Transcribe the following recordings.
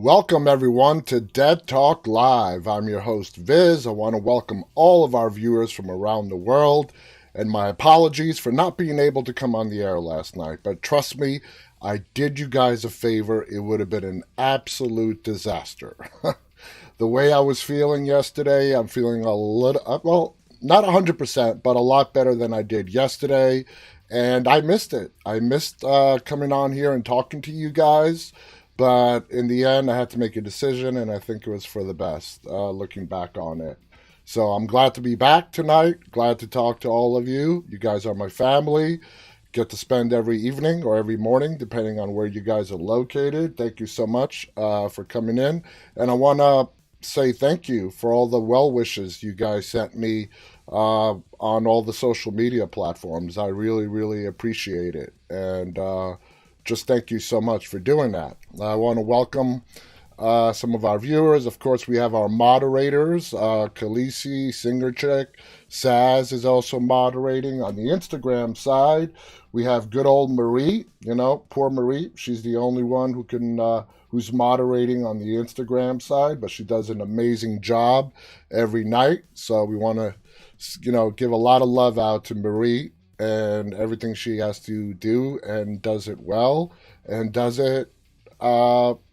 Welcome, everyone, to Dead Talk Live. I'm your host, Viz. I want to welcome all of our viewers from around the world, and my apologies for not being able to come on the air last night. But trust me, I did you guys a favor. It would have been an absolute disaster. The way I was feeling yesterday, I'm feeling a little, well, not 100%, but a lot better than I did yesterday. And I missed it. I missed coming on here and talking to you guys. But in the end, I had to make a decision, and I think it was for the best, looking back on it. So I'm glad to be back tonight. Glad to talk to all of you. You guys are my family. Get to spend every evening or every morning, depending on where you guys are located. Thank you so much for coming in. And I want to say thank you for all the well wishes you guys sent me on all the social media platforms. I really, really appreciate it. And just thank you so much for doing that. I want to welcome some of our viewers. Of course, we have our moderators, Khaleesi, Singer Chick, Saz is also moderating. On the Instagram side, we have good old Marie. You know, poor Marie. She's the only one who's moderating on the Instagram side, but she does an amazing job every night. So we want to, give a lot of love out to Marie and everything she has to do, and does it well, and does it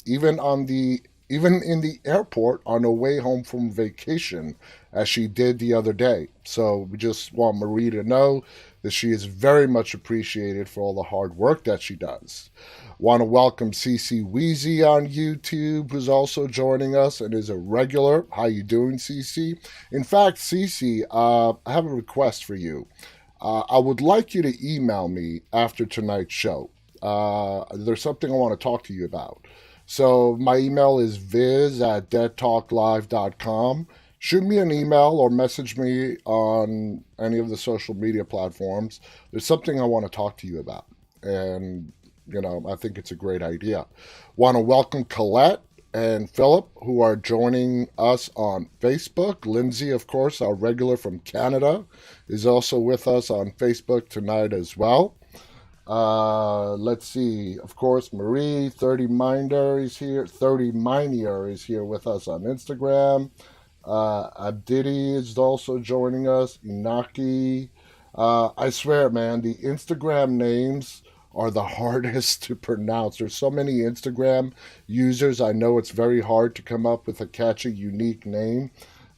even in the airport on her way home from vacation, as she did the other day. So we just want Marie to know that she is very much appreciated for all the hard work that she does. Want to welcome Cece Wheezy on YouTube, who's also joining us and is a regular. How you doing, Cece? In fact, Cece, I have a request for you. I would like you to email me after tonight's show. There's something I want to talk to you about. So my email is viz@deadtalklive.com. Shoot me an email or message me on any of the social media platforms. There's something I want to talk to you about. And, I think it's a great idea. Want to welcome Colette and Philip, who are joining us on Facebook. Lindsay, of course, our regular from Canada, is also with us on Facebook tonight as well. Let's see. Of course, Marie, 30 Minder is here. 30 Minier is here with us on Instagram. Abdidi is also joining us. Inaki. I swear, man, the Instagram names are the hardest to pronounce. There's so many Instagram users. I know it's very hard to come up with a catchy, unique name,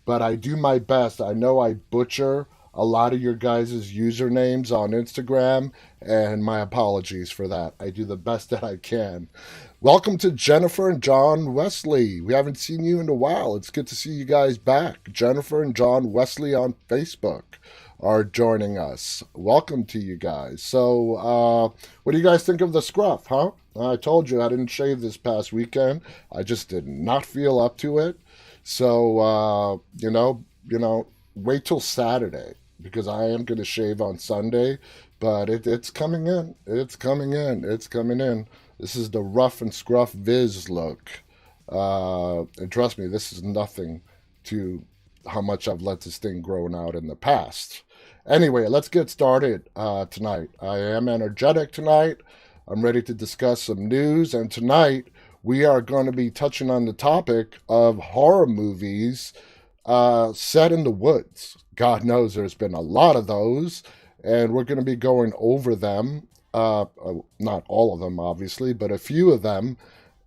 but I do my best. I know I butcher a lot of your guys' usernames on Instagram, and my apologies for that. I do the best that I can. Welcome to Jennifer and John Wesley. We haven't seen you in a while. It's good to see you guys back. Jennifer and John Wesley on Facebook are joining us. Welcome to you guys. So, what do you guys think of the scruff, huh? I told you I didn't shave this past weekend. I just did not feel up to it. So, wait till Saturday, because I am going to shave on Sunday, but it's coming in. It's coming in. It's coming in. This is the rough and scruff Viz look. And trust me, this is nothing to how much I've let this thing grow out in the past. Anyway, let's get started tonight. I am energetic tonight. I'm ready to discuss some news, and tonight we are going to be touching on the topic of horror movies set in the woods. God knows there's been a lot of those, and we're going to be going over them. Not all of them, obviously, but a few of them,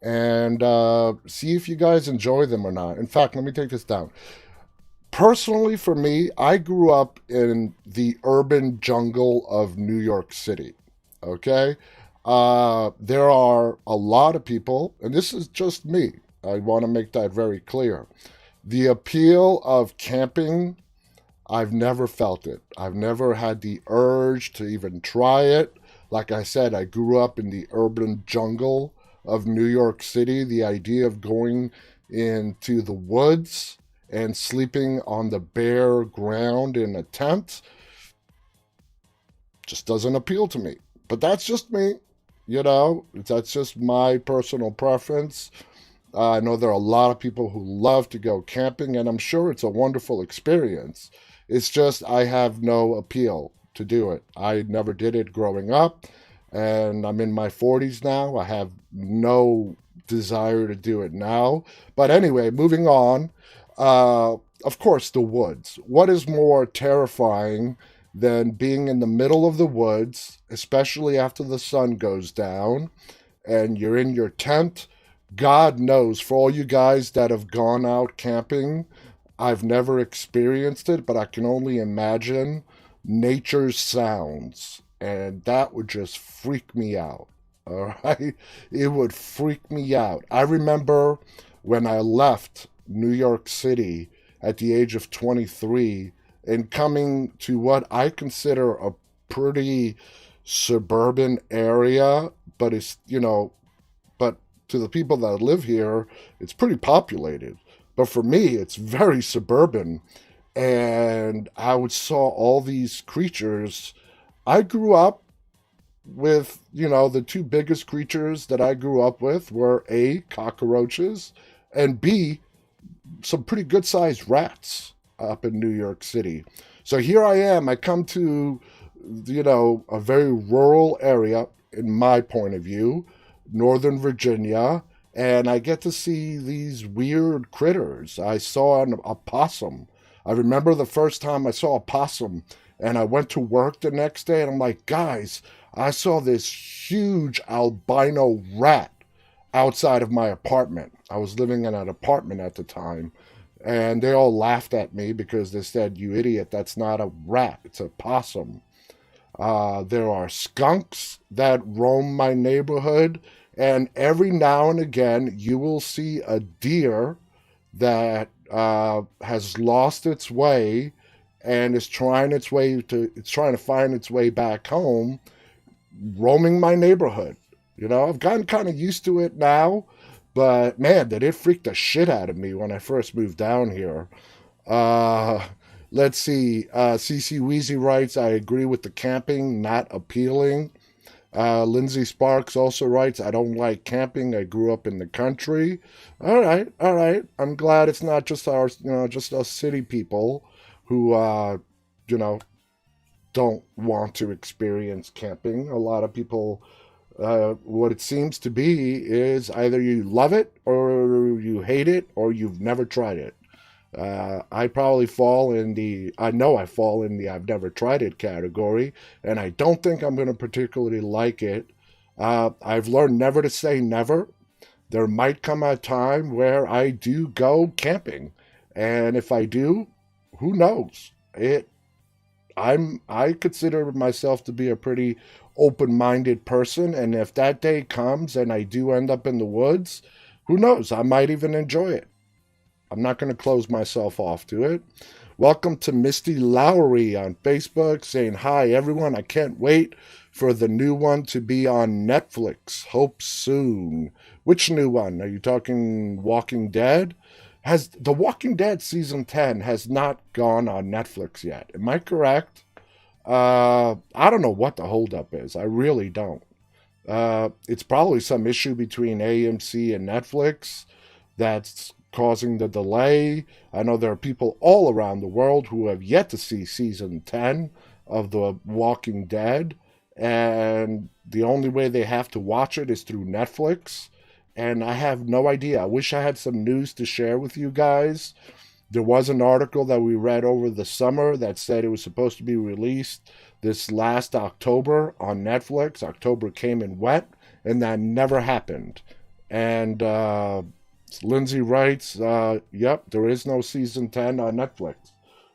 and see if you guys enjoy them or not. In fact, let me take this down. Personally, for me, I grew up in the urban jungle of New York City, okay? There are a lot of people, and this is just me. I want to make that very clear. The appeal of camping, I've never felt it. I've never had the urge to even try it. Like I said, I grew up in the urban jungle of New York City. The idea of going into the woods and sleeping on the bare ground in a tent just doesn't appeal to me. But that's just me, that's just my personal preference. I know there are a lot of people who love to go camping, and I'm sure it's a wonderful experience. It's just I have no appeal to do it. I never did it growing up, and I'm in my 40s now. I have no desire to do it now. But anyway, moving on. Of course, the woods. What is more terrifying than being in the middle of the woods, especially after the sun goes down, and you're in your tent? God knows, for all you guys that have gone out camping, I've never experienced it, but I can only imagine nature's sounds. And that would just freak me out. All right? It would freak me out. I remember when I left New York City at the age of 23 and coming to what I consider a pretty suburban area, but it's, but to the people that live here, it's pretty populated. But for me, it's very suburban. And I would saw all these creatures. I grew up with, the two biggest creatures that I grew up with were A, cockroaches, and B, some pretty good sized rats up in New York City. So here I am. I come to, a very rural area, in my point of view, Northern Virginia, and I get to see these weird critters. I saw a possum. I remember the first time I saw a possum, and I went to work the next day, and I'm like, guys, I saw this huge albino rat outside of my apartment. I was living in an apartment at the time, and they all laughed at me because they said, you idiot, that's not a rat, it's a possum. There are skunks that roam my neighborhood, and every now and again you will see a deer that has lost its way and is trying to find its way back home, roaming my neighborhood. I've gotten kind of used to it now, but man, did it freak the shit out of me when I first moved down here. Let's see. CC Weezy writes, I agree with the camping, not appealing. Lindsay Sparks also writes, I don't like camping. I grew up in the country. All right. I'm glad it's not just just us city people who, don't want to experience camping. A lot of people, what it seems to be is either you love it or you hate it or you've never tried it. I probably I know I fall in the I've never tried it category, and I don't think I'm going to particularly like it. I've learned never to say never. There might come a time where I do go camping, and if I do, who knows? I consider myself to be a pretty open-minded person, and if that day comes and I do end up in the woods, who knows? I might even enjoy it. I'm not going to close myself off to it. Welcome to Misty Lowry on Facebook saying, hi, everyone. I can't wait for the new one to be on Netflix. Hope soon. Which new one? Are you talking Walking Dead? Has The Walking Dead season 10 has not gone on Netflix yet? Am I correct? I don't know what the holdup is. I really don't. It's probably some issue between AMC and Netflix that's causing the delay. I know there are people all around the world who have yet to see season 10 of The Walking Dead, and the only way they have to watch it is through Netflix, and I have no idea. I wish I had some news to share with you guys. There was an article that we read over the summer that said it was supposed to be released this last October on Netflix. October came and went, and that never happened. And Lindsay writes, yep, there is no season 10 on Netflix.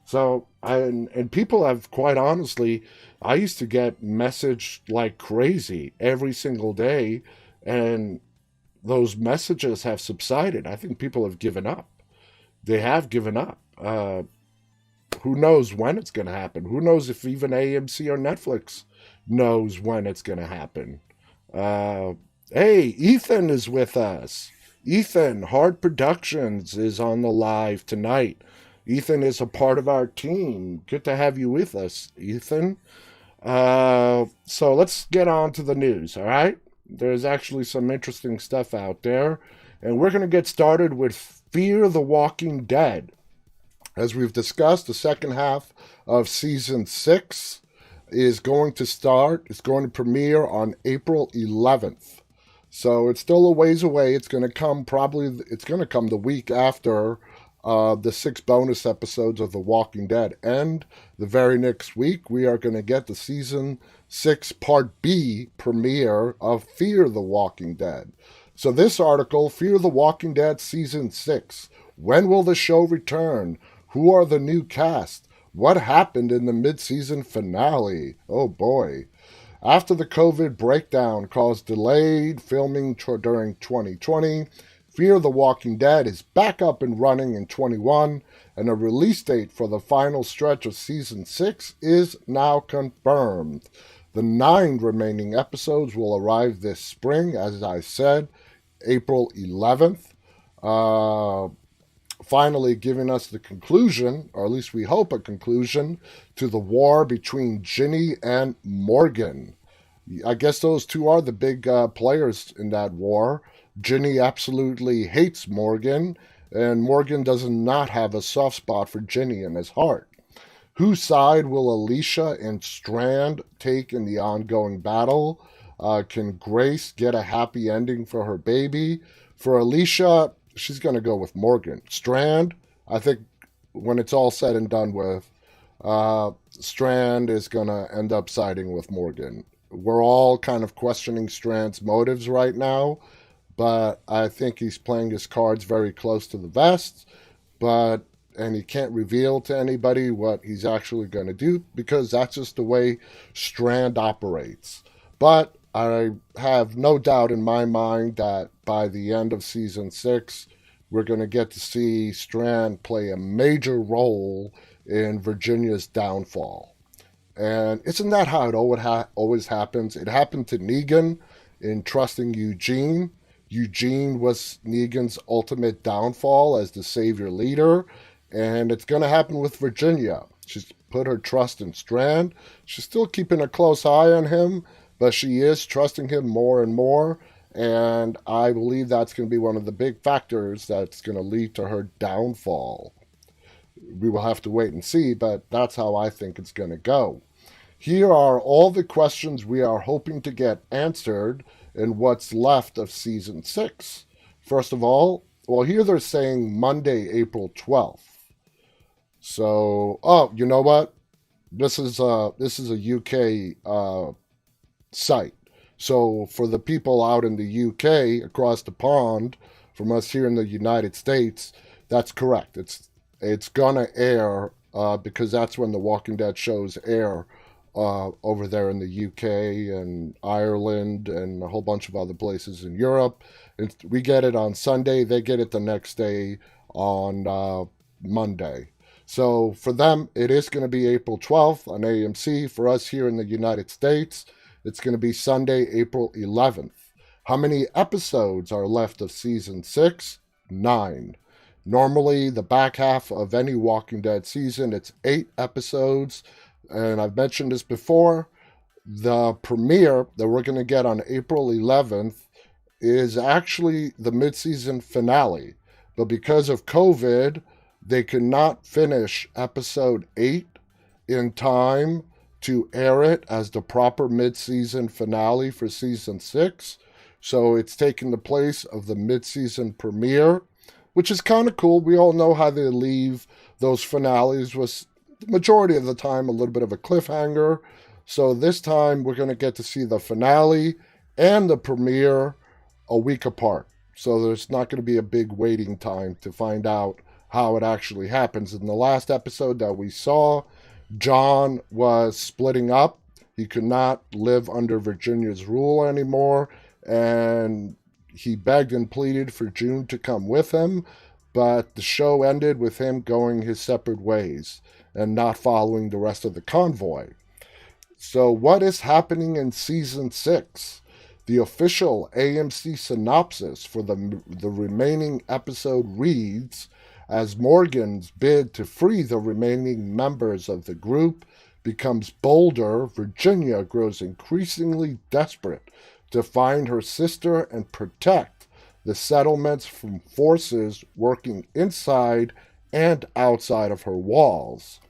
So, and people have, quite honestly, I used to get messaged like crazy every single day, and those messages have subsided. I think people have given up. They have given up. Who knows when it's going to happen? Who knows if even AMC or Netflix knows when it's going to happen? Hey, Ethan is with us. Ethan, Hard Productions, is on the live tonight. Ethan is a part of our team. Good to have you with us, Ethan. So let's get on to the news, all right? There's actually some interesting stuff out there. And we're going to get started with Fear the Walking Dead. As we've discussed, the second half of Season 6 is going to start. It's going to premiere on April 11th. So it's still a ways away. It's going to come the week after the 6 bonus episodes of The Walking Dead. And the very next week, we are going to get the season 6 part B premiere of Fear the Walking Dead. So this article, Fear the Walking Dead season 6. When will the show return? Who are the new cast? What happened in the mid-season finale? Oh boy. After the COVID breakdown caused delayed filming during 2020, Fear the Walking Dead is back up and running in 21, and a release date for the final stretch of Season 6 is now confirmed. The 9 remaining episodes will arrive this spring, as I said, April 11th. Finally giving us the conclusion, or at least we hope a conclusion, to the war between Ginny and Morgan. I guess those two are the big players in that war. Ginny absolutely hates Morgan, and Morgan does not have a soft spot for Ginny in his heart. Whose side will Alicia and Strand take in the ongoing battle? Can Grace get a happy ending for her baby? For Alicia, she's going to go with Morgan. Strand, I think when it's all said and done with, Strand is going to end up siding with Morgan. We're all kind of questioning Strand's motives right now, but I think he's playing his cards very close to the vest, and he can't reveal to anybody what he's actually going to do because that's just the way Strand operates. But I have no doubt in my mind that by the end of season 6, we're going to get to see Strand play a major role in Virginia's downfall. And isn't that how it always happens? It happened to Negan in trusting Eugene. Eugene was Negan's ultimate downfall as the savior leader. And it's going to happen with Virginia. She's put her trust in Strand. She's still keeping a close eye on him, but she is trusting him more and more. And I believe that's going to be one of the big factors that's going to lead to her downfall. We will have to wait and see, but that's how I think it's going to go. Here are all the questions we are hoping to get answered in what's left of Season 6. First of all, well, here they're saying Monday, April 12th. So, you know what? This is a UK site. So for the people out in the UK across the pond from us here in the United States, that's correct. It's gonna air because that's when the Walking Dead shows air over there in the UK and Ireland and a whole bunch of other places in Europe. We get it on Sunday. They get it the next day on Monday. So for them, it is going to be April 12th on AMC. For us here in the United States, it's going to be Sunday, April 11th. How many episodes are left of Season 6? 9. Normally, the back half of any Walking Dead season, it's 8 episodes. And I've mentioned this before. The premiere that we're going to get on April 11th is actually the mid-season finale. But because of COVID, they could not finish episode 8 in time to air it as the proper mid-season finale for season 6. So it's taking the place of the mid-season premiere, which is kind of cool. We all know how they leave those finales with the majority of the time a little bit of a cliffhanger. So this time we're going to get to see the finale and the premiere a week apart. So there's not going to be a big waiting time to find out how it actually happens. In the last episode that we saw, John was splitting up. He could not live under Virginia's rule anymore, and he begged and pleaded for June to come with him, but the show ended with him going his separate ways and not following the rest of the convoy. So what is happening in Season 6? The official AMC synopsis for the remaining episode reads, as Morgan's bid to free the remaining members of the group becomes bolder, Virginia grows increasingly desperate to find her sister and protect the settlements from forces working inside and outside of her walls.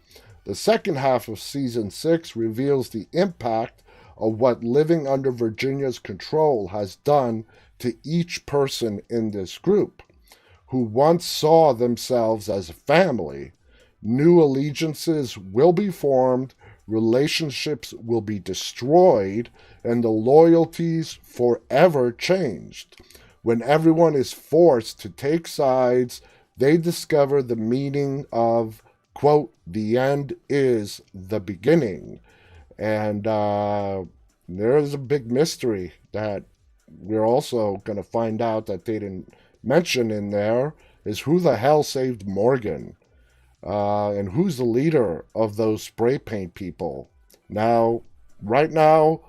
The second half of Season 6 reveals the impact of what living under Virginia's control has done to each person in this group who once saw themselves as a family. New allegiances will be formed, relationships will be destroyed, and the loyalties forever changed. When everyone is forced to take sides, they discover the meaning of, quote, the end is the beginning. And there's a big mystery that we're also going to find out that they didn't mention in there, is who the hell saved Morgan? And who's the leader of those spray paint people? Now, right now,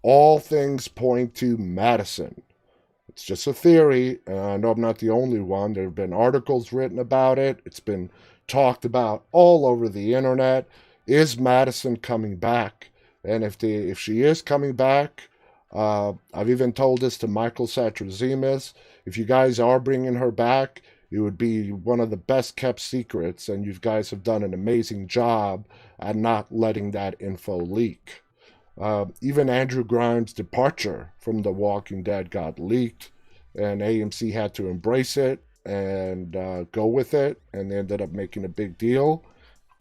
all things point to Madison. It's just a theory, and I know I'm not the only one. There have been articles written about it. It's been talked about all over the internet. Is Madison coming back? And if she is coming back, I've even told this to Michael Satrazemis. If you guys are bringing her back, it would be one of the best kept secrets, and you guys have done an amazing job at not letting that info leak. Even Andrew Grimes' departure from The Walking Dead got leaked, and AMC had to embrace it and go with it, and they ended up making a big deal.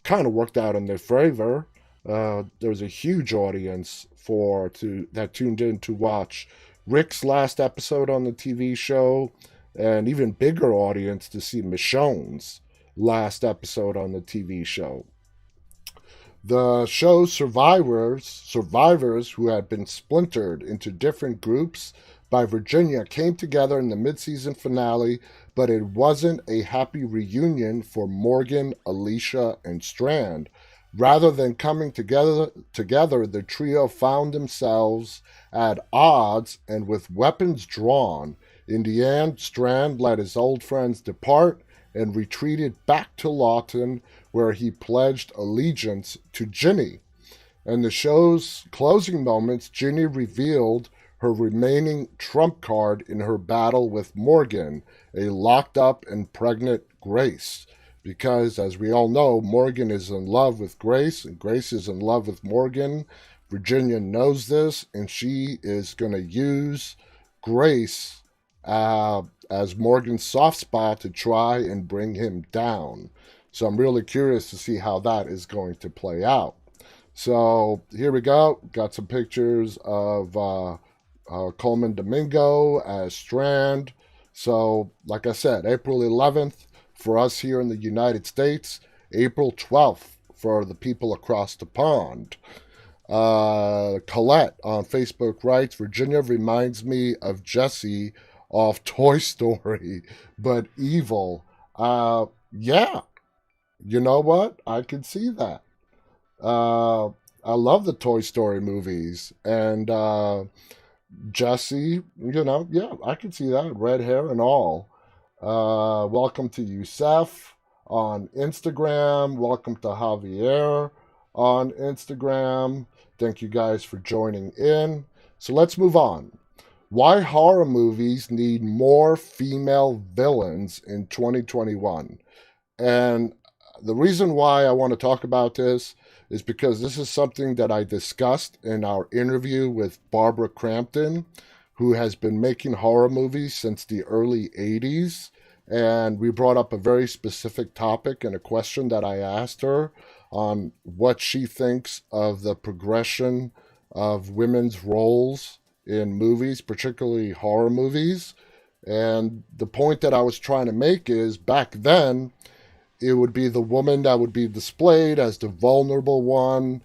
Kind of worked out in their favor. There was a huge audience that tuned in to watch Rick's last episode on the TV show, and even bigger audience to see Michonne's last episode on the TV show. The show's survivors who had been splintered into different groups by Virginia came together in the mid-season finale, but it wasn't a happy reunion for Morgan, Alicia, and Strand. Rather than coming together, the trio found themselves at odds and with weapons drawn. In the end, Strand let his old friends depart and retreated back to Lawton, where he pledged allegiance to Ginny. In the show's closing moments, Ginny revealed her remaining trump card in her battle with Morgan, a locked up and pregnant Grace. Because, as we all know, Morgan is in love with Grace, and Grace is in love with Morgan. Virginia knows this, and she is going to use Grace as Morgan's soft spot to try and bring him down. So I'm really curious to see how that is going to play out. So here we go. Got some pictures of Coleman Domingo as Strand. So, like I said, April 11th for us here in the United States, April 12th for the people across the pond. Colette on Facebook writes, Virginia reminds me of Jessie off Toy Story, but evil. Yeah, you know what? I can see that. I love the Toy Story movies, and Jessie, yeah, I can see that. Red hair and all. Welcome to Youssef on Instagram. Welcome to Javier on Instagram. Thank you guys for joining in. So let's move on. Why horror movies need more female villains in 2021. And the reason why I want to talk about this is because this is something that I discussed in our interview with Barbara Crampton, who has been making horror movies since the early 80s. And we brought up a very specific topic and a question that I asked her on what she thinks of the progression of women's roles in movies, particularly horror movies. And the point that I was trying to make is, back then, it would be the woman that would be displayed as the vulnerable one,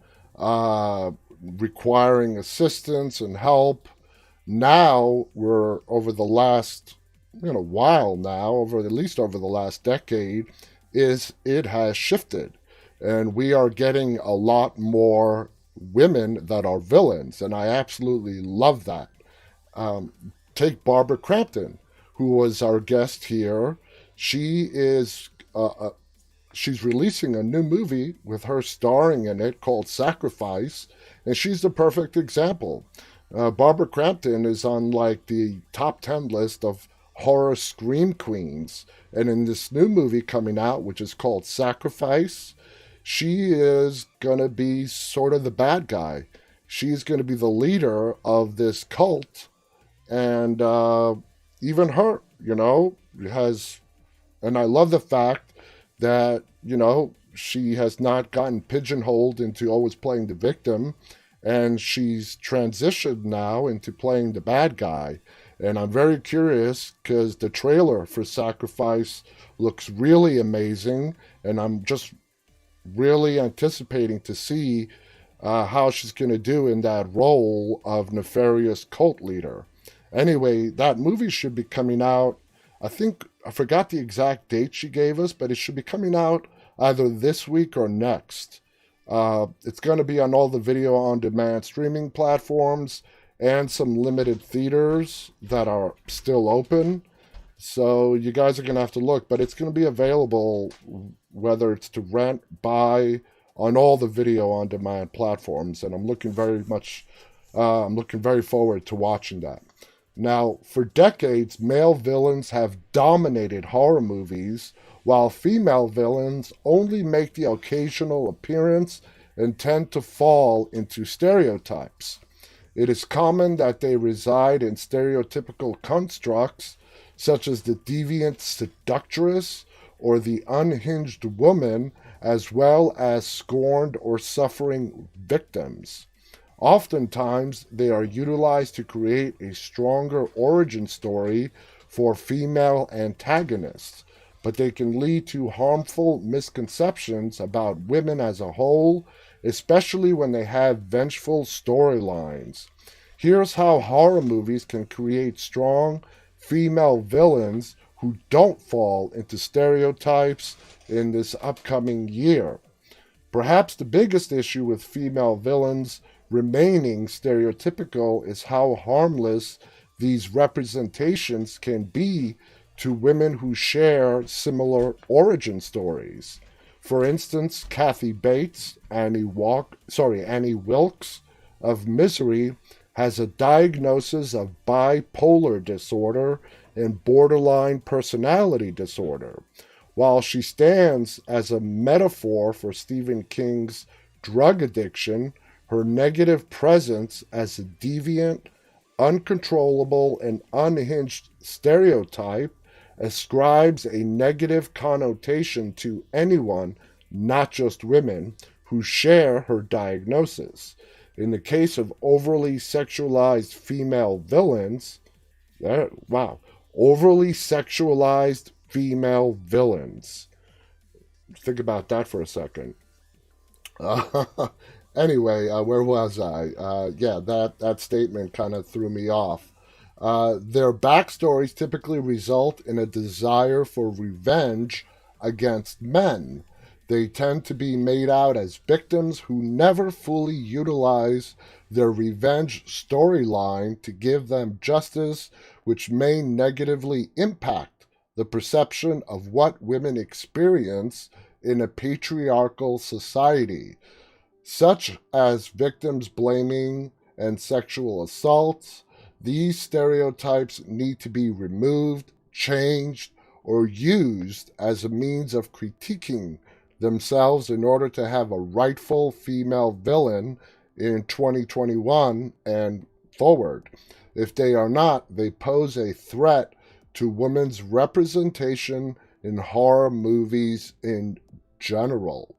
requiring assistance and help. Now, we're over the last while now, at least over the last decade, it has shifted. And we are getting a lot more women that are villains, and I absolutely love that. Take Barbara Crampton, who was our guest here. She is she's releasing a new movie with her starring in it called Sacrifice, and she's the perfect example. Barbara Crampton is on the top 10 list of horror scream queens, and in this new movie coming out, which is called Sacrifice, she is going to be sort of the bad guy. She's going to be the leader of this cult, and even her, has, and I love the fact that, she has not gotten pigeonholed into always playing the victim, and she's transitioned now into playing the bad guy. And I'm very curious because the trailer for Sacrifice looks really amazing, and I'm just really anticipating to see how she's going to do in that role of nefarious cult leader. Anyway, that movie should be coming out. I forgot the exact date she gave us, but it should be coming out either this week or next. It's going to be on all the video on demand streaming platforms and some limited theaters that are still open. So you guys are going to have to look, but it's going to be available whether it's to rent, buy, on all the video on demand platforms. And I'm looking very forward to watching that. Now, for decades, male villains have dominated horror movies, while female villains only make the occasional appearance and tend to fall into stereotypes. It is common that they reside in stereotypical constructs, such as the deviant seductress or the unhinged woman, as well as scorned or suffering victims. Oftentimes, they are utilized to create a stronger origin story for female antagonists, but they can lead to harmful misconceptions about women as a whole, especially when they have vengeful storylines. Here's how horror movies can create strong female villains who don't fall into stereotypes in this upcoming year. Perhaps the biggest issue with female villains remaining stereotypical is how harmless these representations can be to women who share similar origin stories. For instance, Kathy Bates, Annie Wilkes of Misery, has a diagnosis of bipolar disorder and borderline personality disorder. While she stands as a metaphor for Stephen King's drug addiction, her negative presence as a deviant, uncontrollable, and unhinged stereotype ascribes a negative connotation to anyone, not just women, who share her diagnosis. In the case of overly sexualized female villains, overly sexualized female villains. Think about that for a second. Anyway, where was I? That statement kind of threw me off. Their backstories typically result in a desire for revenge against men. They tend to be made out as victims who never fully utilize their revenge storyline to give them justice, which may negatively impact the perception of what women experience in a patriarchal society, such as victims blaming and sexual assaults. These stereotypes need to be removed, changed, or used as a means of critiquing themselves in order to have a rightful female villain in 2021 and forward. If they are not, they pose a threat to women's representation in horror movies in general.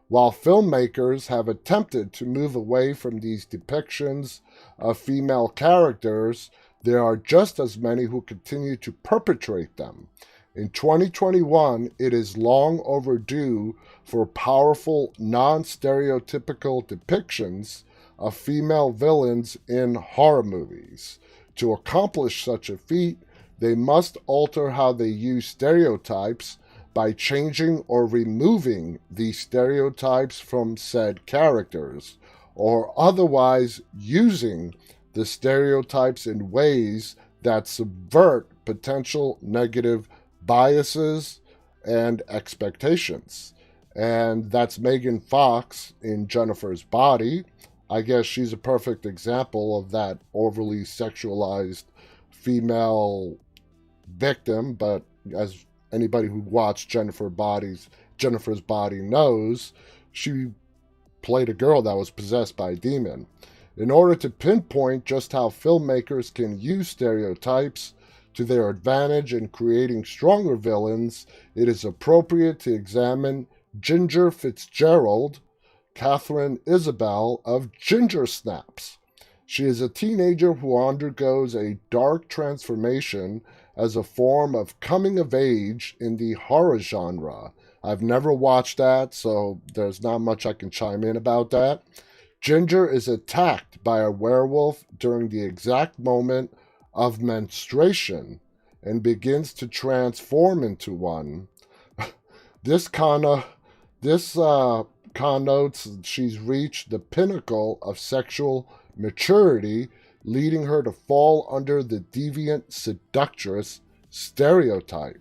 While filmmakers have attempted to move away from these depictions of female characters, there are just as many who continue to perpetrate them. In 2021, it is long overdue for powerful, non-stereotypical depictions of female villains in horror movies. To accomplish such a feat, they must alter how they use stereotypes by changing or removing these stereotypes from said characters, or otherwise using the stereotypes in ways that subvert potential negative biases and expectations. And that's Megan Fox in Jennifer's Body. I guess she's a perfect example of that overly sexualized female victim, but as anybody who watched Jennifer's Body knows, she played a girl that was possessed by a demon. In order to pinpoint just how filmmakers can use stereotypes to their advantage in creating stronger villains, it is appropriate to examine Ginger Fitzgerald, Catherine Isabel of Ginger Snaps. She is a teenager who undergoes a dark transformation as a form of coming of age in the horror genre. I've never watched that, so there's not much I can chime in about that. Ginger is attacked by a werewolf during the exact moment of menstruation and begins to transform into one. This connotes she's reached the pinnacle of sexual maturity, leading her to fall under the deviant seductress stereotype.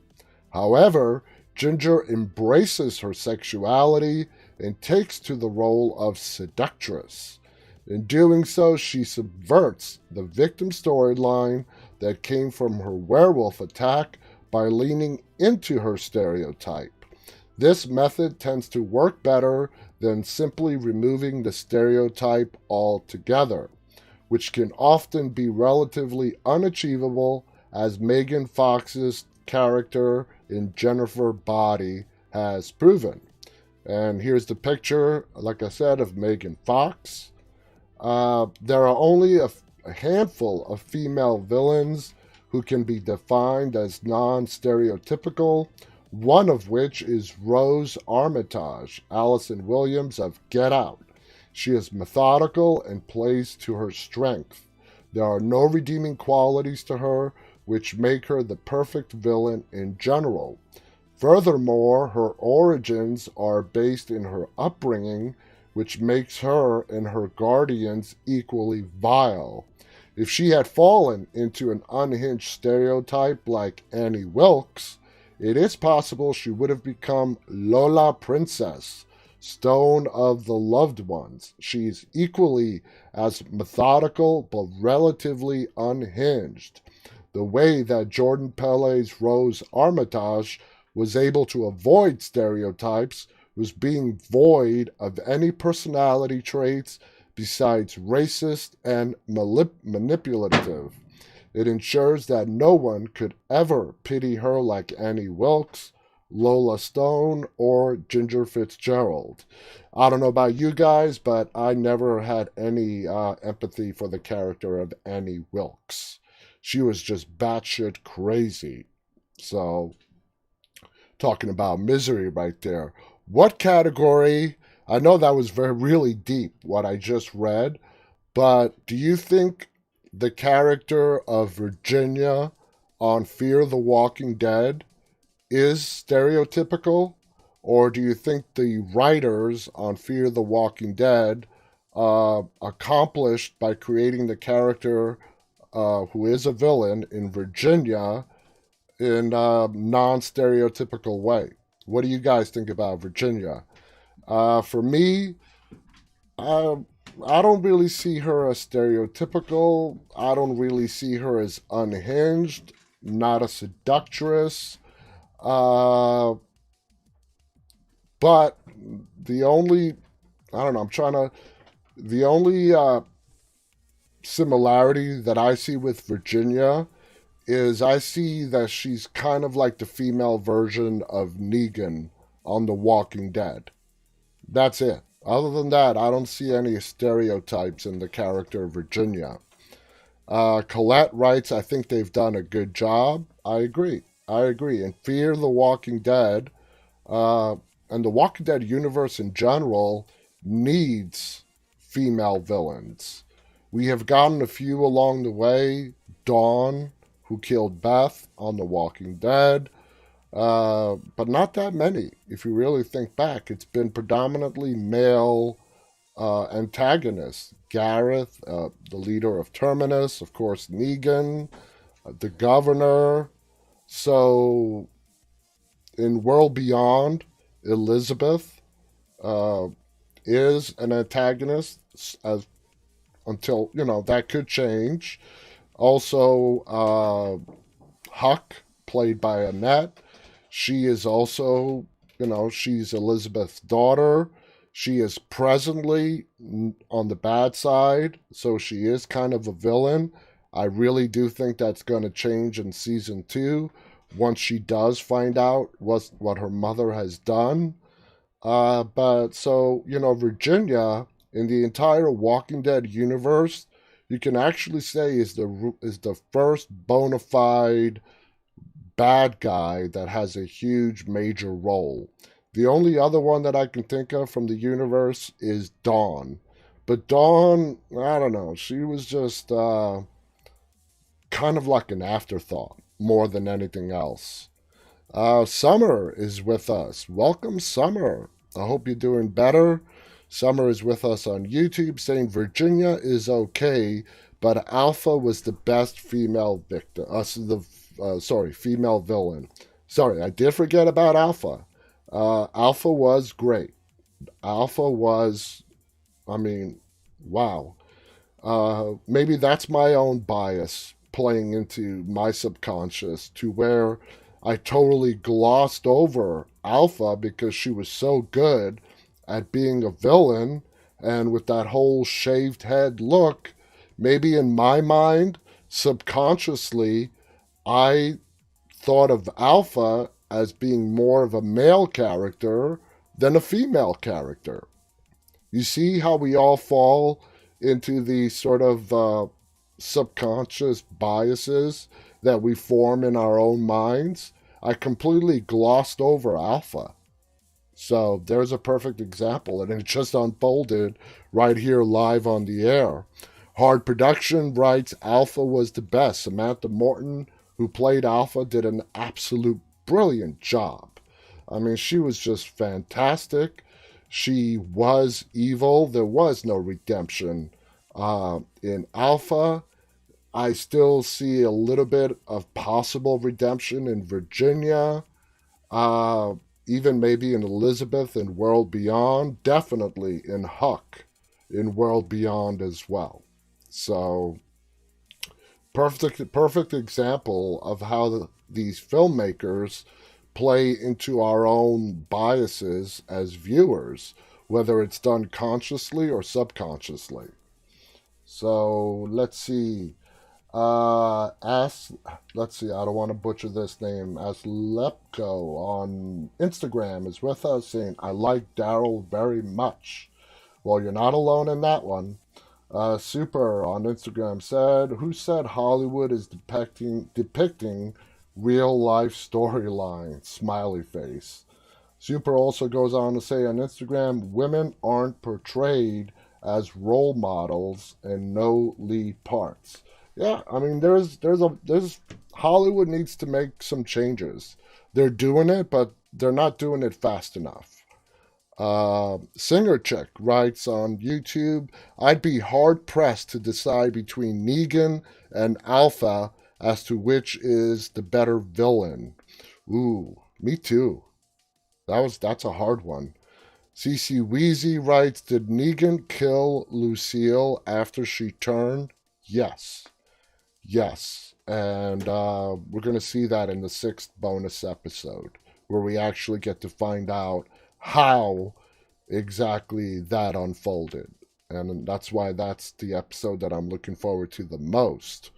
However, Ginger embraces her sexuality and takes to the role of seductress. In doing so, she subverts the victim storyline that came from her werewolf attack by leaning into her stereotype. This method tends to work better than simply removing the stereotype altogether, which can often be relatively unachievable, as Megan Fox's character in Jennifer Body has proven. And here's the picture, like I said, of Megan Fox. There are only a handful of female villains who can be defined as non-stereotypical, one of which is Rose Armitage, Allison Williams of Get Out. She is methodical and plays to her strength. There are no redeeming qualities to her, which make her the perfect villain in general. Furthermore, her origins are based in her upbringing, which makes her and her guardians equally vile. If she had fallen into an unhinged stereotype like Annie Wilkes, it is possible she would have become Lola Princess, Stone of the Loved Ones. She is equally as methodical but relatively unhinged. The way that Jordan Peele's Rose Armitage was able to avoid stereotypes was being void of any personality traits besides racist and manipulative. It ensures that no one could ever pity her like Annie Wilkes, Lola Stone, or Ginger Fitzgerald. I don't know about you guys, but I never had any empathy for the character of Annie Wilkes. She was just batshit crazy. So, talking about misery right there. What category? I know that was really deep, what I just read, but do you think the character of Virginia on Fear the Walking Dead is stereotypical? Or do you think the writers on Fear the Walking Dead accomplished by creating the character who is a villain in Virginia in a non-stereotypical way? What do you guys think about Virginia? For me, I don't really see her as stereotypical. I don't really see her as unhinged, not a seductress. But the only, I don't know, the only similarity that I see with Virginia is I see that she's kind of like the female version of Negan on The Walking Dead. That's it. Other than that, I don't see any stereotypes in the character of Virginia. Colette writes, I think they've done a good job. I agree. And Fear the Walking Dead, and the Walking Dead universe in general, needs female villains. We have gotten a few along the way. Dawn, who killed Beth on The Walking Dead. But not that many. If you really think back, it's been predominantly male antagonists. Gareth, the leader of Terminus, of course, Negan, the governor. So, in World Beyond, Elizabeth is an antagonist, until, that could change. Also, Huck, played by Annette. She is also, she's Elizabeth's daughter. She is presently on the bad side, so she is kind of a villain. I really do think that's going to change in season 2 once she does find out what her mother has done. But so, Virginia in the entire Walking Dead universe, you can actually say is the first bona fide bad guy that has a huge major role. The only other one that I can think of from the universe is Dawn. But Dawn, I don't know, she was just kind of like an afterthought more than anything else. Summer is with us. Welcome, Summer. I hope you're doing better. Summer is with us on YouTube saying Virginia is okay, but Alpha was the best female victim. Female villain. Sorry, I did forget about Alpha. Alpha was great. Alpha was, I mean, wow. Maybe that's my own bias playing into my subconscious to where I totally glossed over Alpha because she was so good at being a villain and with that whole shaved head look. Maybe in my mind, subconsciously, I thought of Alpha as being more of a male character than a female character. You see how we all fall into these sort of subconscious biases that we form in our own minds? I completely glossed over Alpha. So there's a perfect example, and it just unfolded right here live on the air. Hard Production writes Alpha was the best. Samantha Morton, who played Alpha, did an absolute brilliant job. I mean, she was just fantastic. She was evil. There was no redemption in Alpha. I still see a little bit of possible redemption in Virginia, uh, even maybe in Elizabeth in World Beyond, definitely in Huck in World Beyond as well. So, perfect example of how these filmmakers play into our own biases as viewers, whether it's done consciously or subconsciously. So let's see. As let's see, I don't want to butcher this name. As Lepko on Instagram is with us saying, I like Daryl very much. Well, you're not alone in that one. Super on Instagram said, who said Hollywood is depicting real life storyline? Smiley face. Super also goes on to say on Instagram, women aren't portrayed as role models and no lead parts. Yeah, I mean, there's Hollywood needs to make some changes. They're doing it, but they're not doing it fast enough. Singer Chick writes on YouTube, I'd be hard pressed to decide between Negan and Alpha as to which is the better villain. Ooh, me too. That's a hard one. CC Wheezy writes, did Negan kill Lucille after she turned? Yes. Yes. And we're going to see that in the 6th bonus episode, where we actually get to find out how exactly that unfolded. And that's why that's the episode that I'm looking forward to the most.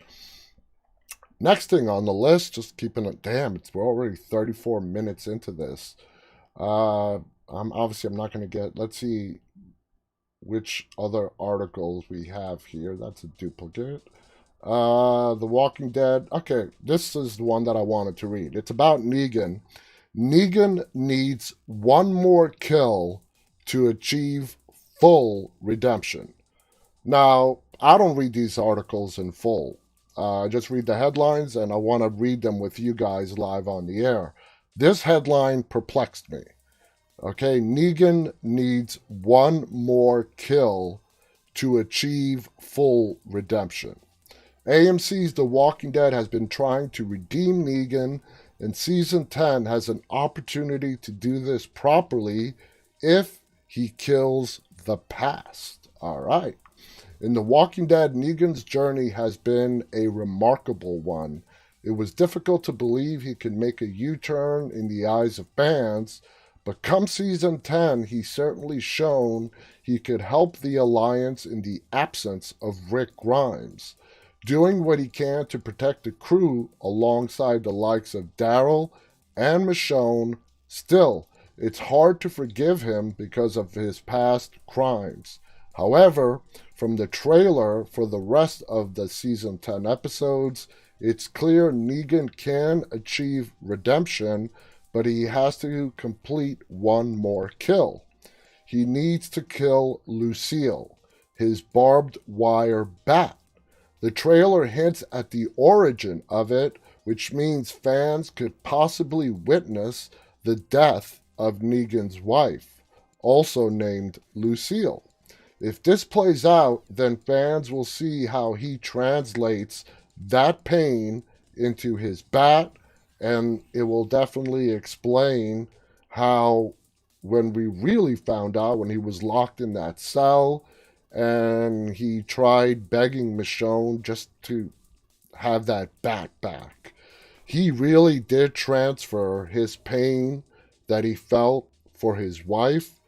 Next thing on the list, just keeping it, we're already 34 minutes into this. I'm not going to get, let's see which other articles we have here. That's a duplicate. The Walking Dead. Okay, this is the one that I wanted to read. It's about Negan. Negan needs one more kill to achieve full redemption. Now, I don't read these articles in full. I just read the headlines, and I want to read them with you guys live on the air. This headline perplexed me. Okay, Negan needs one more kill to achieve full redemption. AMC's The Walking Dead has been trying to redeem Negan, and Season 10 has an opportunity to do this properly if he kills the past. All right. In The Walking Dead, Negan's journey has been a remarkable one. It was difficult to believe he could make a U-turn in the eyes of fans, but come Season 10, he's certainly shown he could help the Alliance in the absence of Rick Grimes. doing what he can to protect the crew alongside the likes of Daryl and Michonne. Still, it's hard to forgive him because of his past crimes. However, from the trailer for the rest of the season 10 episodes, it's clear Negan can achieve redemption, but he has to complete one more kill. He needs to kill Lucille, his barbed wire bat. The trailer hints at the origin of it, which means fans could possibly witness the death of Negan's wife, also named Lucille. If this plays out, then fans will see how he translates that pain into his bat, and it will definitely explain how, when we really found out, when he was locked in that cell and he tried begging Michonne just to have that bat back, he really did transfer his pain that he felt for his wife,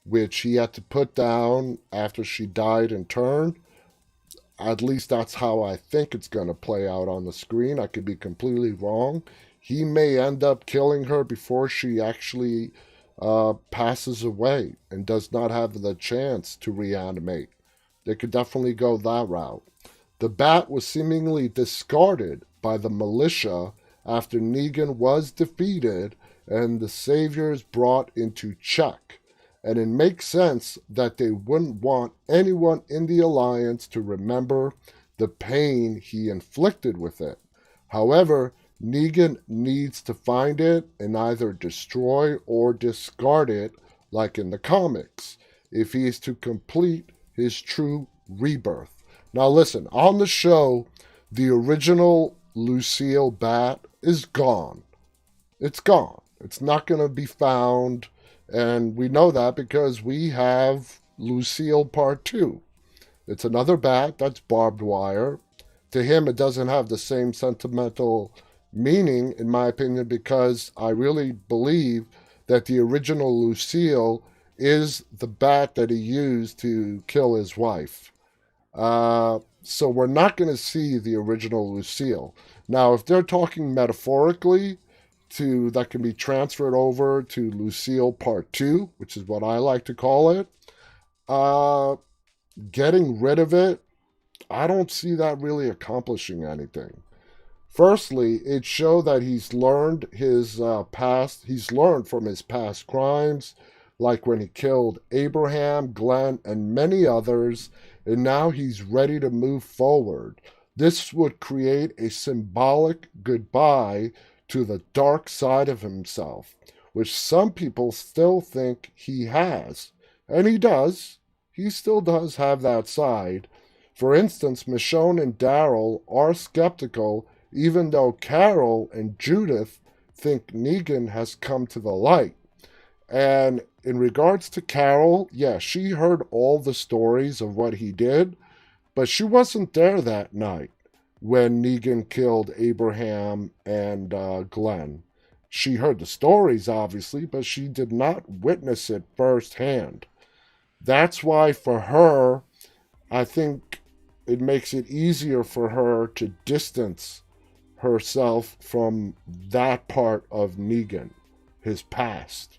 which he had to put down after she died in turn. At least that's how I think it's going to play out on the screen. I could be completely wrong. He may end up killing her before she actually passes away and does not have the chance to reanimate. They could definitely go that route. The bat was seemingly discarded by the militia after Negan was defeated and the Saviors brought into check. And it makes sense that they wouldn't want anyone in the Alliance to remember the pain he inflicted with it. However, Negan needs to find it and either destroy or discard it, like in the comics, if he is to complete his true rebirth. Now listen, on the show, the original Lucille bat is gone. It's gone. It's not going to be found. And we know that because we have Lucille Part 2. It's another bat that's barbed wire. To him, it doesn't have the same sentimental meaning, in my opinion, because I really believe that the original Lucille is the bat that he used to kill his wife. So we're not going to see the original Lucille. Now, if they're talking metaphorically, that can be transferred over to Lucille Part 2, which is what I like to call it. Getting rid of it, I don't see that really accomplishing anything. Firstly, it showed that he's learned his past. He's learned from his past crimes, like when he killed Abraham, Glenn, and many others, and now he's ready to move forward. This would create a symbolic goodbye to the dark side of himself, which some people still think he has. And he does. He still does have that side. For instance, Michonne and Daryl are skeptical, even though Carol and Judith think Negan has come to the light. And in regards to Carol, yeah, she heard all the stories of what he did, but she wasn't there that night when Negan killed Abraham and Glenn. She heard the stories, obviously, but she did not witness it firsthand. That's why, for her, I think it makes it easier for her to distance herself from that part of Negan, his past.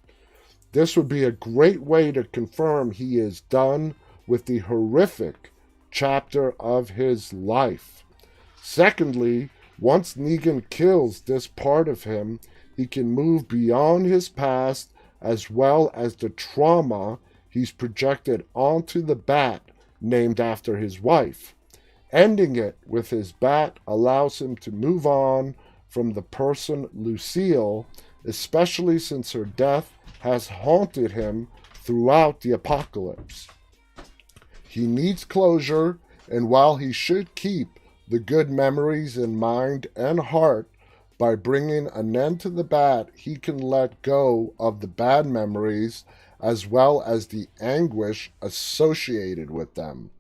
This would be a great way to confirm he is done with the horrific chapter of his life. Secondly, once Negan kills this part of him, he can move beyond his past as well as the trauma he's projected onto the bat named after his wife. Ending it with his bat allows him to move on from the person Lucille, especially since her death has haunted him throughout the apocalypse. He needs closure, and while he should keep the good memories in mind and heart, by bringing an end to the bat, he can let go of the bad memories as well as the anguish associated with them.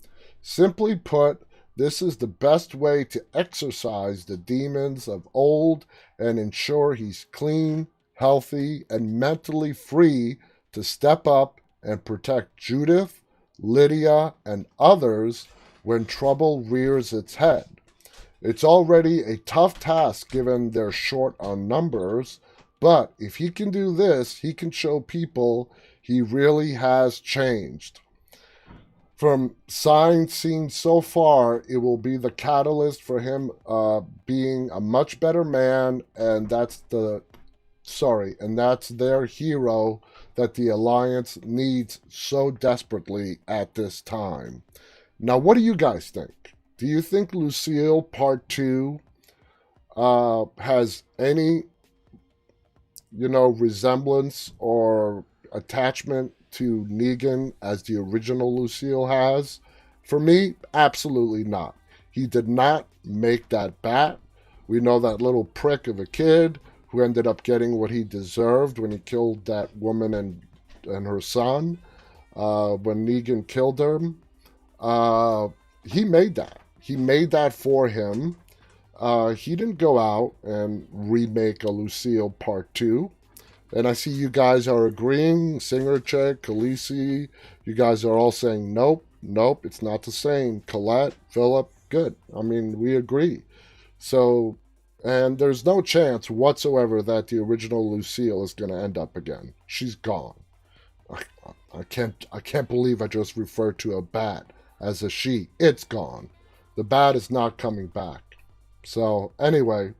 Simply put, this is the best way to exorcise the demons of old and ensure he's clean, healthy, and mentally free to step up and protect Judith, Lydia, and others when trouble rears its head. It's already a tough task given they're short on numbers, but if he can do this, he can show people he really has changed. From signs seen so far, it will be the catalyst for him being a much better man, and that's their hero that the Alliance needs so desperately at this time. Now, what do you guys think? Do you think Lucille Part 2 has any, resemblance or attachment to Negan as the original Lucille has? For me, absolutely not. He did not make that bat. We know that little prick of a kid who ended up getting what he deserved when he killed that woman and her son. When Negan killed him, he made that. He made that for him. He didn't go out and remake a Lucille Part 2. And I see you guys are agreeing. Singer Chick, Khaleesi, you guys are all saying, nope, it's not the same. Colette, Philip, good. I mean, we agree. So, and there's no chance whatsoever that the original Lucille is going to end up again. She's gone. I can't believe I just referred to a bat as a she. It's gone. The bat is not coming back. So, anyway,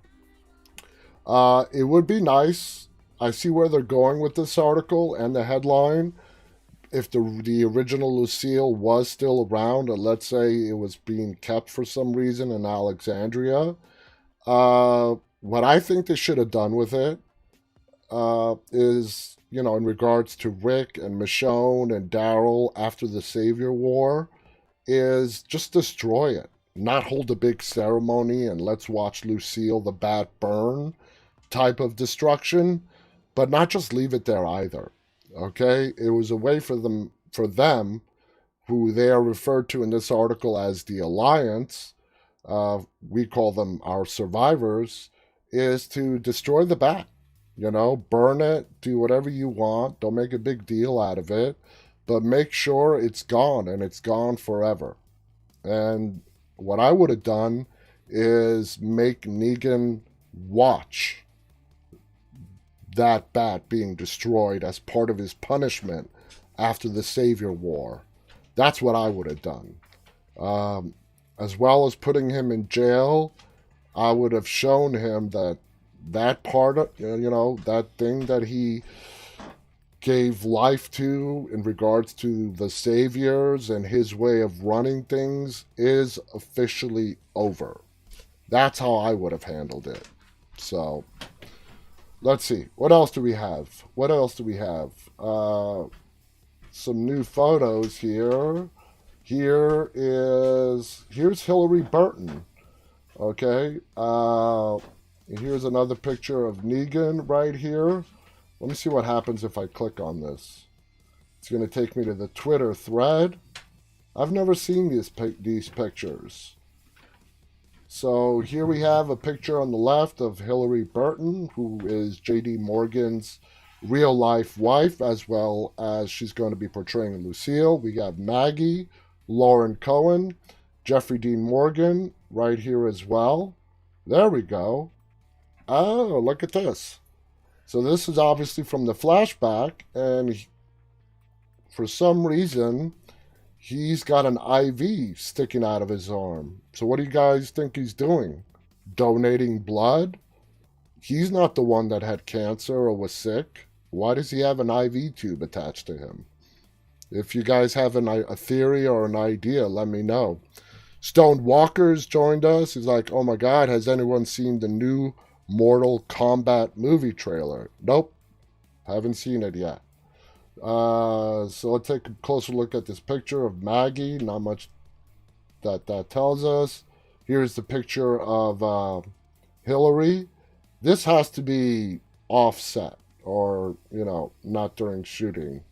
it would be nice. I see where they're going with this article and the headline. If the original Lucille was still around, and let's say it was being kept for some reason in Alexandria, what I think they should have done with it is, in regards to Rick and Michonne and Daryl after the Savior War, is just destroy it. Not hold a big ceremony and let's watch Lucille the Bat burn type of destruction, but not just leave it there either. Okay? It was a way for them, who they are referred to in this article as the Alliance, we call them our survivors, is to destroy the bat. Burn it, do whatever you want, don't make a big deal out of it, but make sure it's gone, and it's gone forever. And what I would have done is make Negan watch that bat being destroyed as part of his punishment after the Savior War. That's what I would have done. As well as putting him in jail, I would have shown him that part of, that thing that he gave life to in regards to the Saviors and his way of running things is officially over. That's how I would have handled it. So, let's see. What else do we have? Some new photos here. Here's Hillary Burton. Okay. Here's another picture of Negan right here. Let me see what happens if I click on this. It's going to take me to the Twitter thread. I've never seen these pictures. So here we have a picture on the left of Hillary Burton, who is J.D. Morgan's real-life wife, as well as she's going to be portraying Lucille. We got Maggie, Lauren Cohen, Jeffrey Dean Morgan right here as well. There we go. Oh, look at this. So this is obviously from the flashback, and for some reason, he's got an IV sticking out of his arm. So what do you guys think he's doing? Donating blood? He's not the one that had cancer or was sick. Why does he have an IV tube attached to him? If you guys have a theory or an idea, let me know. Stone Walker's joined us. He's like, oh my God, has anyone seen the new Mortal Kombat movie trailer? Nope. Haven't seen it yet. So let's take a closer look at this picture of Maggie. Not much that tells us. Here's the picture of Hillary. This has to be offset or, not during shooting.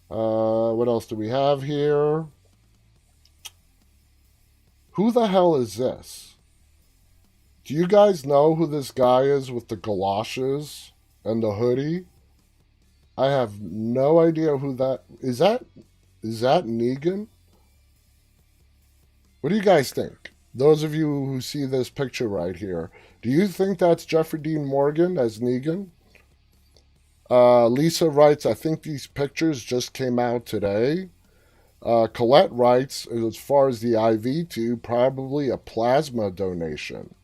What else do we have here? Who the hell is this? Do you guys know who this guy is with the galoshes and the hoodie? I have no idea who that is. That Negan? What do you guys think? those of you who see this picture right here, do you think that's Jeffrey Dean Morgan as Negan? Lisa writes, I think these pictures just came out today. Colette writes, as far as the IV tube, probably a plasma donation.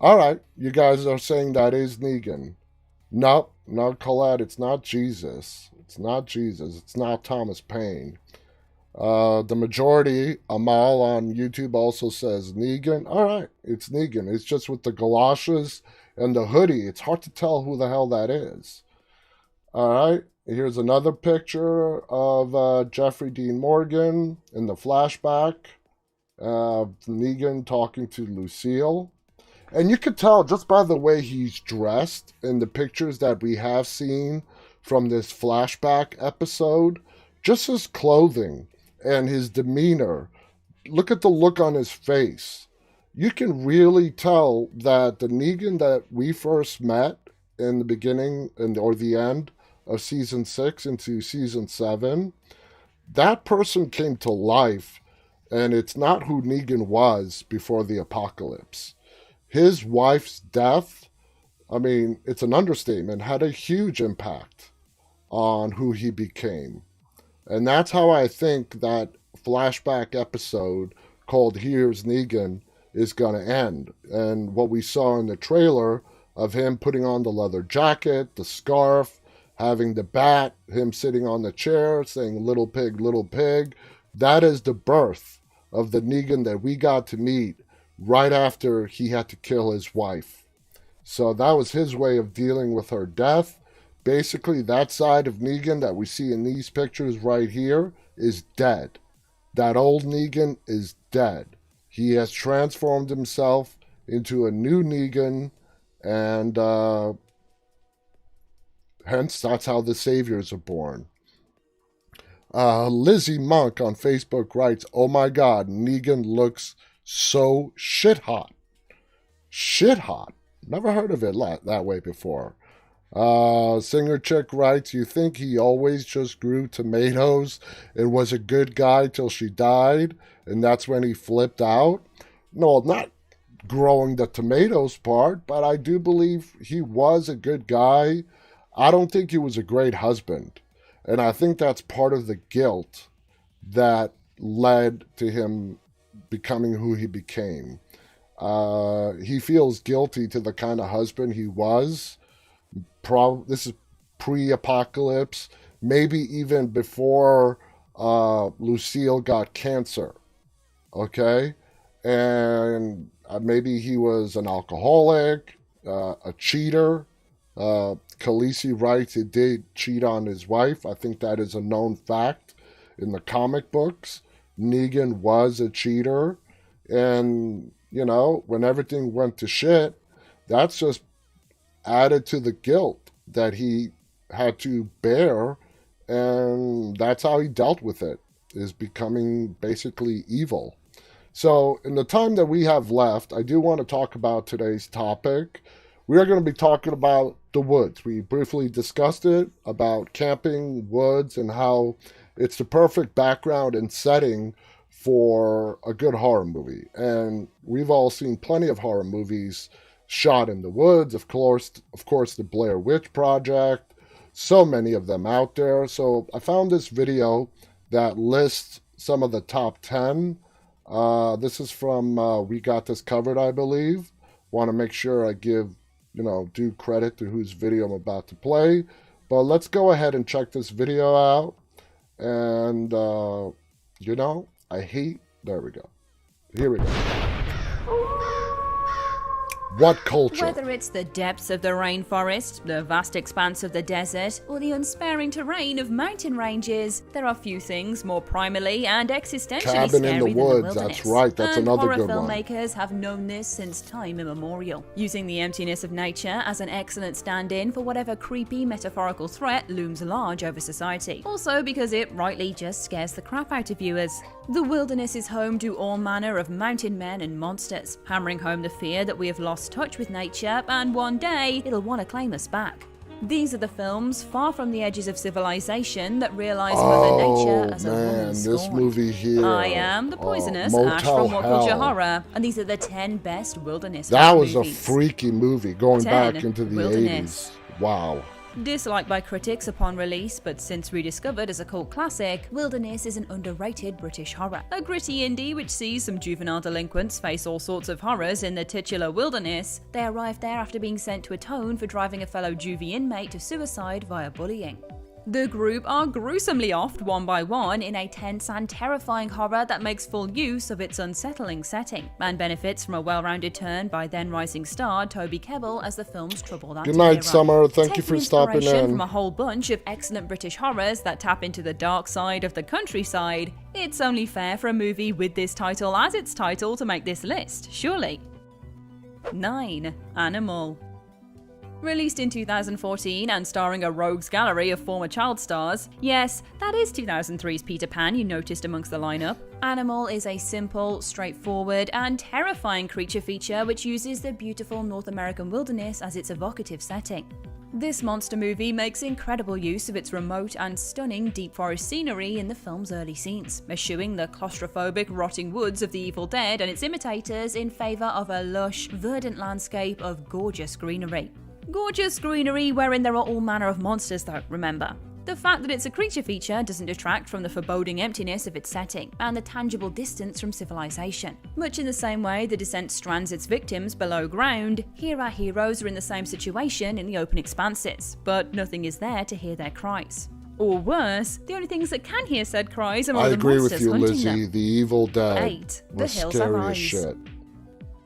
All right, you guys are saying that is Negan. Nope, no, Colette, it's not Jesus. It's not Jesus. It's not Thomas Paine. The majority, Amal on YouTube also says Negan. All right, it's Negan. It's just with the galoshes and the hoodie. It's hard to tell who the hell that is. All right, here's another picture of Jeffrey Dean Morgan in the flashback. Negan talking to Lucille. And you could tell just by the way he's dressed in the pictures that we have seen from this flashback episode, just his clothing and his demeanor. Look at the look on his face. You can really tell that the Negan that we first met in the beginning or the end of season 6 into season 7, that person came to life, and it's not who Negan was before the apocalypse. His wife's death, I mean, it's an understatement, had a huge impact on who he became. And that's how I think that flashback episode called Here's Negan is going to end. And what we saw in the trailer of him putting on the leather jacket, the scarf, having the bat, him sitting on the chair saying, little pig, that is the birth of the Negan that we got to meet right after he had to kill his wife. So that was his way of dealing with her death. Basically, that side of Negan that we see in these pictures right here is dead. That old Negan is dead. He has transformed himself into a new Negan, and hence that's how the saviors are born. Lizzie Monk on Facebook writes, oh my god, Negan looks so shit hot. Shit hot. Never heard of it that way before. Singer Chick writes, you think he always just grew tomatoes and was a good guy till she died, and that's when he flipped out? No, not growing the tomatoes part, but I do believe he was a good guy. I don't think he was a great husband. And I think that's part of the guilt that led to him becoming who he became. He feels guilty to the kind of husband he was. This is pre-apocalypse, maybe even before Lucille got cancer. Okay? And maybe he was an alcoholic, a cheater. Khaleesi writes he did cheat on his wife. I think that is a known fact in the comic books. Negan was a cheater. And, you know, when everything went to shit, that's just added to the guilt that he had to bear. And that's how he dealt with it, is becoming basically evil. So in the time that we have left, I do want to talk about today's topic. We are going to be talking about the woods. We briefly discussed it, about camping, woods, and how it's the perfect background and setting for a good horror movie. And we've all seen plenty of horror movies shot in the woods. Of course, the Blair Witch Project. So many of them out there. So I found this video that lists some of the top 10. This is from We Got This Covered, I believe. Want to make sure I give due credit to whose video I'm about to play. But let's go ahead and check this video out. And, there we go. Here we go. What culture? Whether it's the depths of the rainforest, the vast expanse of the desert, or the unsparing terrain of mountain ranges, there are few things more primally and existentially Cabin scary in the than woods, the wilderness. that's right, that's and another horror good one. filmmakers have known this since time immemorial, using the emptiness of nature as an excellent stand-in for whatever creepy metaphorical threat looms large over society. Also because it rightly just scares the crap out of viewers. The wilderness is home to all manner of mountain men and monsters, hammering home the fear that we have lost touch with nature and one day it'll want to claim us back. These are the films far from the edges of civilization that realize Mother Nature as a woman this scorned. movie here. I am the poisonous Motel Ash from What Culture Hell. Horror, and these are the 10 best wilderness That horror was movies. a freaky movie going 10. back into the Wilderness. 80s. Wow. Disliked by critics upon release, but since rediscovered as a cult classic, Wilderness is an underrated British horror. A gritty indie which sees some juvenile delinquents face all sorts of horrors in the titular wilderness. They arrive there after being sent to atone for driving a fellow juvie inmate to suicide via bullying. The group are gruesomely offed one by one in a tense and terrifying horror that makes full use of its unsettling setting, and benefits from a well-rounded turn by then-rising star Toby Kebbell as the film's troubled Good night, anti-hero. Summer. Thank you Taking for stopping inspiration in. from a whole bunch of excellent British horrors that tap into the dark side of the countryside, it's only fair for a movie with this title as its title to make this list, surely. 9. Animal. Released in 2014 and starring a rogues gallery of former child stars, yes, that is 2003's Peter Pan you noticed amongst the lineup. Animal is a simple, straightforward, and terrifying creature feature which uses the beautiful North American wilderness as its evocative setting. This monster movie makes incredible use of its remote and stunning deep forest scenery in the film's early scenes, eschewing the claustrophobic, rotting woods of the Evil Dead and its imitators in favour of a lush, verdant landscape of gorgeous greenery. Gorgeous greenery wherein there are all manner of monsters though, remember. The fact that it's a creature feature doesn't detract from the foreboding emptiness of its setting and the tangible distance from civilization. Much in the same way the descent strands its victims below ground, here our heroes are in the same situation in the open expanses, but nothing is there to hear their cries. Or worse, the only things that can hear said cries are all I the agree monsters with you, hunting Lizzie. them. The Evil Dead 8. The was Hills Have scary as Eyes. shit.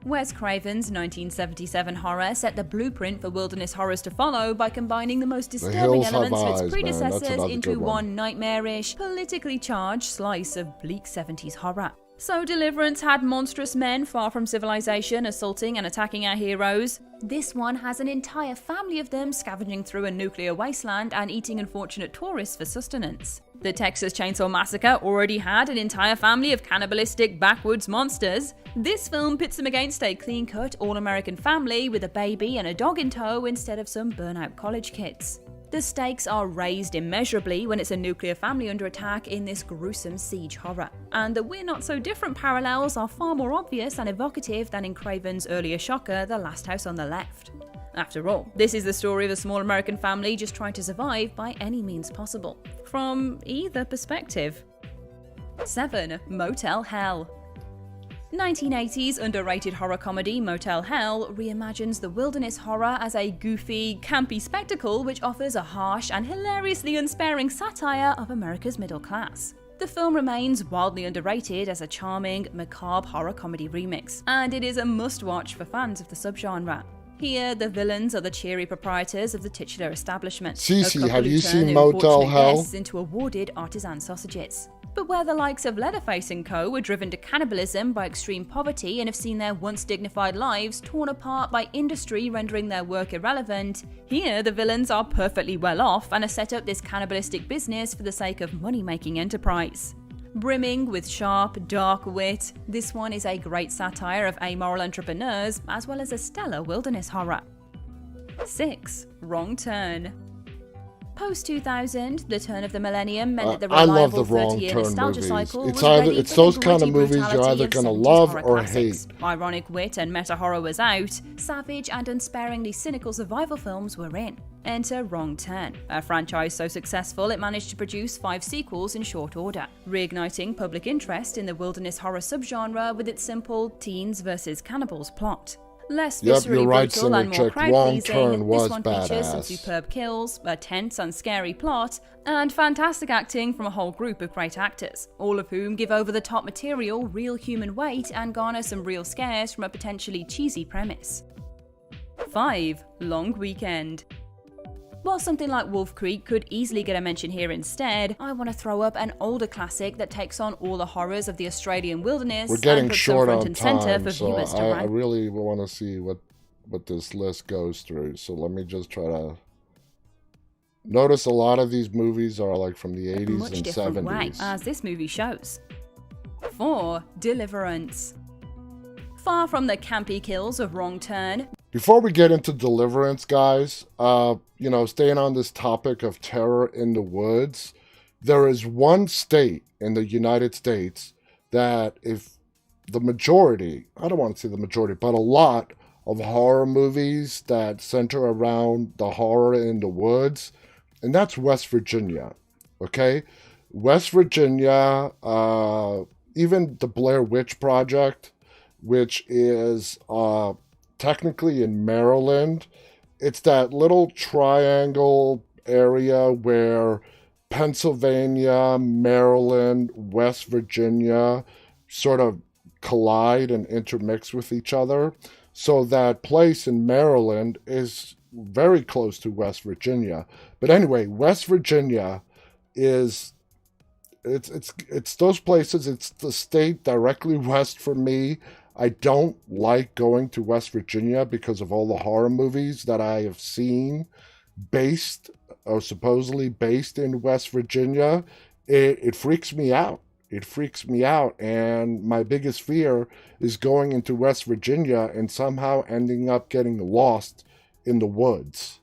Wes Craven's 1977 horror set the blueprint for wilderness horrors to follow by combining the most disturbing Hills Have elements of its Eyes, man. That's predecessors another into good one. one nightmarish, politically charged slice of bleak 70s horror. So Deliverance had monstrous men far from civilization assaulting and attacking our heroes. This one has an entire family of them scavenging through a nuclear wasteland and eating unfortunate tourists for sustenance. The Texas Chainsaw Massacre already had an entire family of cannibalistic backwoods monsters. This film pits them against a clean-cut, all-American family with a baby and a dog in tow instead of some burnout college kids. The stakes are raised immeasurably when it's a nuclear family under attack in this gruesome siege horror. And the we're not so different parallels are far more obvious and evocative than in Craven's earlier shocker, The Last House on the Left. After all, this is the story of a small American family just trying to survive by any means possible, from either perspective. 7. Motel Hell. 1980s underrated horror comedy Motel Hell reimagines the wilderness horror as a goofy, campy spectacle which offers a harsh and hilariously unsparing satire of America's middle class. The film remains wildly underrated as a charming, macabre horror comedy remix, and it is a must-watch for fans of the subgenre. Here, the villains are the cheery proprietors of the titular establishment. Cece, a have couple you who turn seen the Motel unfortunate Hell? guests into awarded artisan sausages. But where the likes of Leatherface and co. were driven to cannibalism by extreme poverty and have seen their once dignified lives torn apart by industry rendering their work irrelevant, here the villains are perfectly well off and have set up this cannibalistic business for the sake of money-making enterprise. Brimming with sharp, dark wit, this one is a great satire of amoral entrepreneurs as well as a stellar wilderness horror. 6. Wrong Turn. Post-2000, the turn of the millennium meant that the I love reliable the Wrong 30-year Turn nostalgia movies. cycle It's was either ready it's for the those kind of gritty movies you're brutality either of gonna 70s love horror or classics. hate. Ironic wit and meta-horror was out, savage and unsparingly cynical survival films were in. Enter Wrong Turn, a franchise so successful it managed to produce 5 sequels in short order, reigniting public interest in the wilderness horror subgenre with its simple teens versus cannibals plot. Less Yep, viscerally you're right, brutal and more Cinechick. Wrong Turn crowd-pleasing, was this one features some badass. superb kills, a tense and scary plot, and fantastic acting from a whole group of great actors, all of whom give over-the-top material real human weight and garner some real scares from a potentially cheesy premise. 5. Long Weekend. While something like Wolf Creek could easily get a mention here instead, I want to throw up an older classic that takes on all the horrors of the Australian wilderness We're getting and puts short them front on and centre time, for so viewers to I rank. really want to see what this list goes through. So let me just try to notice a lot of these movies are like from the 80s Much and different 70s. way, as this movie shows. 4. Deliverance. Far from the campy kills of Wrong Turn, Before we get into Deliverance, guys, staying on this topic of terror in the woods, there is one state in the United States that if the majority, I don't want to say the majority, but a lot of horror movies that center around the horror in the woods, and that's West Virginia, okay? West Virginia, even the Blair Witch Project, which is technically in Maryland. It's that little triangle area where Pennsylvania, Maryland, West Virginia sort of collide and intermix with each other. So that place in Maryland is very close to West Virginia. But anyway, West Virginia is it's those places. It's the state directly west from me. I don't like going to West Virginia because of all the horror movies that I have seen based or supposedly based in West Virginia. It freaks me out. It freaks me out. And my biggest fear is going into West Virginia and somehow ending up getting lost in the woods.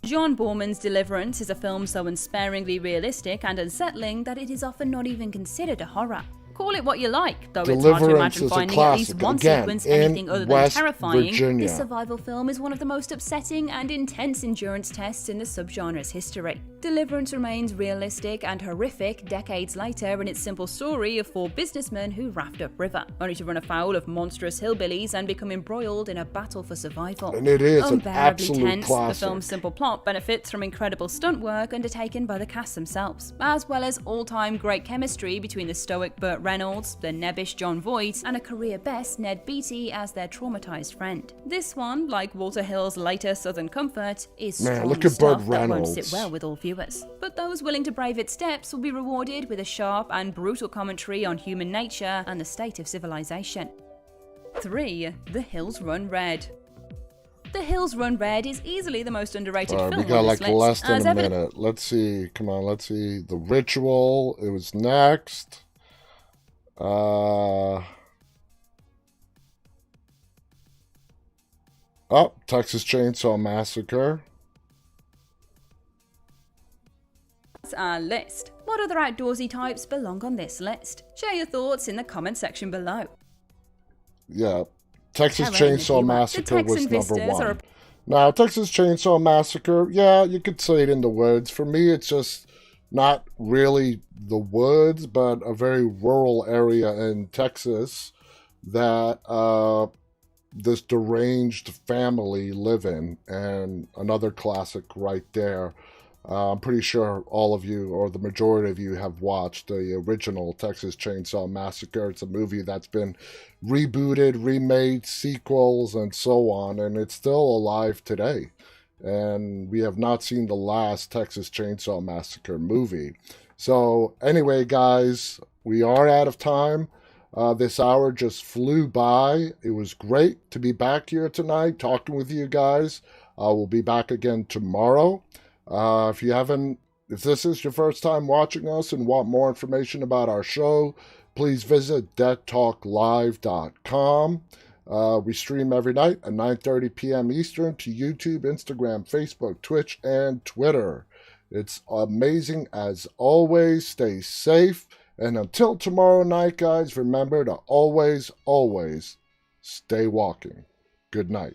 John Borman's Deliverance is a film so unsparingly realistic and unsettling that it is often not even considered a horror. Call it what you like, though it's hard to imagine finding at least one sequence anything other than terrifying. Virginia. This survival film is one of the most upsetting and intense endurance tests in the subgenre's history. Deliverance remains realistic and horrific decades later in its simple story of four businessmen who raft upriver, only to run afoul of monstrous hillbillies and become embroiled in a battle for survival. And it is an unbearably absolute tense, classic. The film's simple plot benefits from incredible stunt work undertaken by the cast themselves, as well as all-time great chemistry between the stoic Burt Reynolds, the nebbish John Voight, and a career-best Ned Beatty as their traumatized friend. This one, like Walter Hill's later Southern Comfort, is strong look at stuff Burt that won't Reynolds. sit well with all viewers. But those willing to brave its steps will be rewarded with a sharp and brutal commentary on human nature and the state of civilization. 3. The Hills Run Red. The Hills Run Red is easily the most underrated film We got on like this list, less than as a minute. Let's see. Come on, let's see. The Ritual. It was next. Texas Chainsaw Massacre. That's our list. What other outdoorsy types belong on this list? Share your thoughts in the comment section below. Yeah, Texas Terrain, if Chainsaw you will. Massacre The was Texan number vistas one. are Now, Texas Chainsaw Massacre, yeah, you could say it in the woods. For me, it's just not really the woods, but a very rural area in Texas that this deranged family live in, and another classic right there. I'm pretty sure all of you, or the majority of you, have watched the original Texas Chainsaw Massacre. It's a movie that's been rebooted, remade, sequels, and so on, and it's still alive today. And we have not seen the last Texas Chainsaw Massacre movie. So anyway, guys, we are out of time. This hour just flew by. It was great to be back here tonight talking with you guys. We'll be back again tomorrow. If this is your first time watching us and want more information about our show, please visit deadtalklive.com. We stream every night at 9:30 p.m. Eastern to YouTube, Instagram, Facebook, Twitch, and Twitter. It's amazing as always. Stay safe. And until tomorrow night, guys, remember to always, always stay walking. Good night.